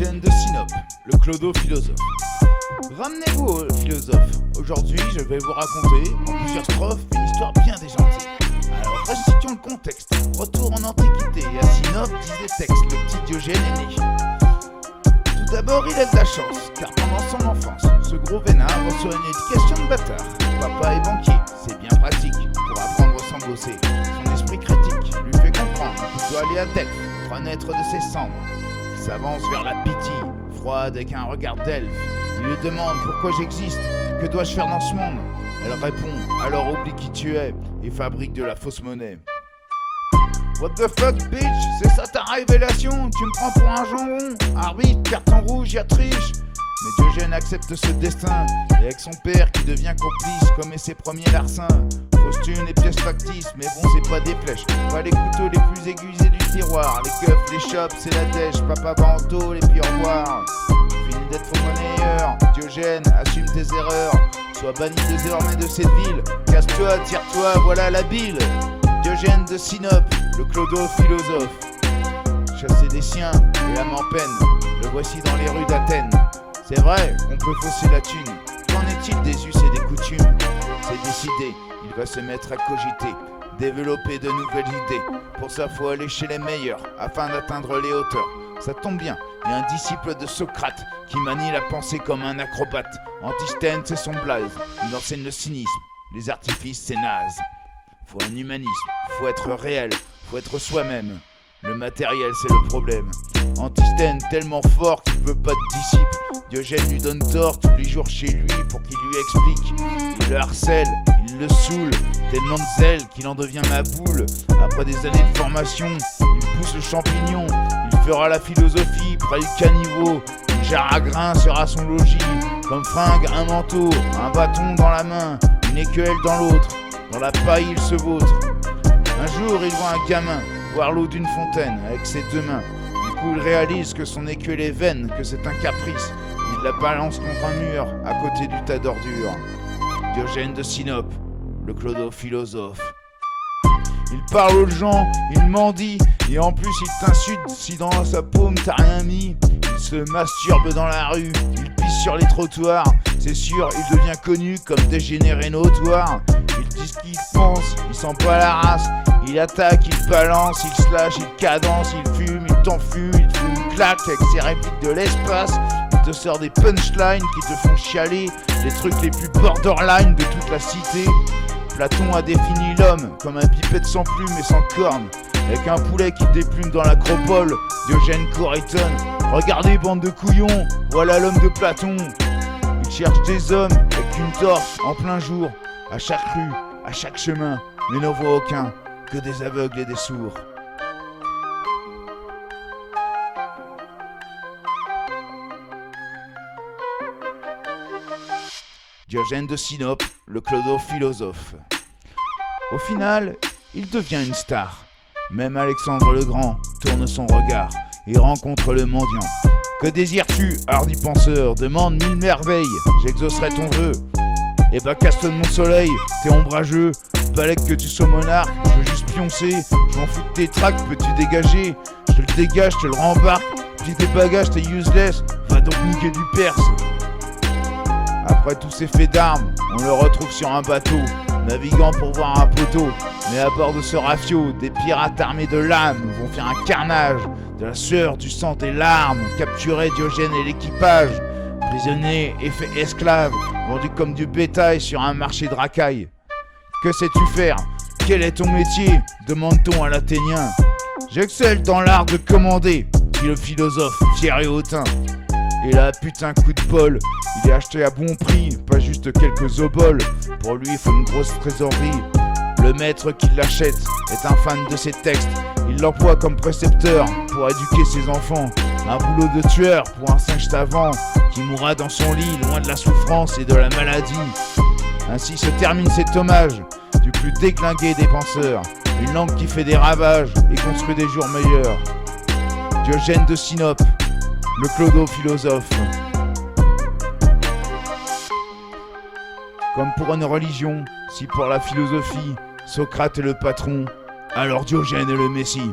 Diogène de Sinope, le clodo philosophe. Ramenez-vous au philosophe. Aujourd'hui, je vais vous raconter, en plusieurs strophes, une histoire bien déjantée. Alors, restituons le contexte. Retour en Antiquité, et à Sinope, disent les textes, le petit Diogène est né. Tout d'abord, il a de la chance, car pendant son enfance, ce gros vénard reçoit une éducation de bâtard. Papa est banquier, c'est bien pratique, pour apprendre sans bosser. Son esprit critique lui fait comprendre qu'il doit aller à Delphes, renaître de ses cendres. Il s'avance vers la Pythie, froide avec un regard d'elfe. Il lui demande pourquoi j'existe, que dois-je faire dans ce monde. Elle répond, alors oublie qui tu es, et fabrique de la fausse monnaie. What the fuck bitch, c'est ça ta révélation? Tu me prends pour un jambon? Arbitre, carton rouge, y'a triche. Mais Diogène accepte ce destin, et avec son père qui devient complice, commet ses premiers larcins. Fausse thune et pièces factices, mais bon c'est pas des flèches. Pas les couteaux les plus aiguisés du tiroir. Les keufs, les chops, c'est la dèche. Papa va en tôle et puis au revoir. Fini d'être faux monnayeur, Diogène, assume tes erreurs. Sois banni désormais de cette ville. Casse-toi, tire-toi, voilà la bile. Diogène de Sinope, le clodo philosophe. Chasser des siens et âme en peine, le voici dans les rues d'Athènes. C'est vrai qu'on peut fausser la thune. Qu'en est-il des us et des coutumes? C'est décidé, il va se mettre à cogiter, développer de nouvelles idées. Pour ça faut aller chez les meilleurs, afin d'atteindre les hauteurs. Ça tombe bien, il y a un disciple de Socrate qui manie la pensée comme un acrobate. Antisthène c'est son blaze, il enseigne le cynisme, les artifices c'est naze. Faut un humanisme, faut être réel, faut être soi-même. Le matériel c'est le problème. Antisthène tellement fort qu'il veut pas de disciple. Diogène lui donne tort tous les jours chez lui pour qu'il lui explique. Il le harcèle, il le saoule, tellement de zèle qu'il en devient ma boule. Après des années de formation, il pousse le champignon. Il fera la philosophie près du caniveau. Une jarre à grains sera son logis. Comme fringue, un manteau, un bâton dans la main, une écuelle dans l'autre. Dans la paille il se vautre. Un jour il voit un gamin boire l'eau d'une fontaine avec ses deux mains. Du coup il réalise que son écuelle est vaine, que c'est un caprice. Il la balance contre un mur à côté du tas d'ordures. Diogène de Sinope, le clodo philosophe. Il parle aux gens, il mendie, et en plus il t'insulte si dans sa paume t'as rien mis. Il se masturbe dans la rue, il pisse sur les trottoirs. C'est sûr, il devient connu comme dégénéré notoire. Il dit ce qu'il pense, il sent pas la race. Il attaque, il balance, il slash, il cadence, il fume, il t'enfume, il te fout une claque avec ses répliques de l'espace. Il te sort des punchlines qui te font chialer, les trucs les plus borderline de toute la cité. Platon a défini l'homme comme un bipède sans plume et sans cornes. Avec un poulet qui déplume dans l'acropole, Diogène corétonne. Regardez bande de couillons, voilà l'homme de Platon. Il cherche des hommes avec une torche en plein jour, à chaque rue, à chaque chemin, mais n'en voit aucun, que des aveugles et des sourds. Diogène de Sinope, le clodo philosophe. Au final, il devient une star. Même Alexandre le Grand tourne son regard et rencontre le mendiant. Que désires-tu, hardi penseur? Demande mille merveilles, j'exaucerai ton vœu. Eh bah casse-toi de mon soleil, t'es ombrageux. Fallait que tu sois monarque, je veux juste pioncer. Je m'en fous de tes tracts, peux-tu dégager? Je te le dégage, je te le rembarque. Puis tes bagages, t'es useless, va donc niquer du Perse. Après tous ces faits d'armes, on le retrouve sur un bateau, naviguant pour voir un poteau. Mais à bord de ce rafio, des pirates armés de lames vont faire un carnage. De la sueur, du sang, des larmes, capturer Diogène et l'équipage. Prisonnier et fait esclave, vendu comme du bétail sur un marché de racailles. Que sais-tu faire? Quel est ton métier? Demande-t-on à l'Athénien. J'excelle dans l'art de commander, dit le philosophe, fier et hautain. Et là, putain, coup de bol, il est acheté à bon prix, pas juste quelques oboles. Pour lui, il faut une grosse trésorerie. Le maître qui l'achète est un fan de ses textes. Il l'emploie comme précepteur pour éduquer ses enfants. Un boulot de tueur pour un singe savant qui mourra dans son lit, loin de la souffrance et de la maladie. Ainsi se termine cet hommage du plus déclingué des penseurs. Une langue qui fait des ravages et construit des jours meilleurs. Diogène de Sinope, le clodo philosophe. Comme pour une religion, si pour la philosophie, Socrate est le patron, alors Diogène est le messie.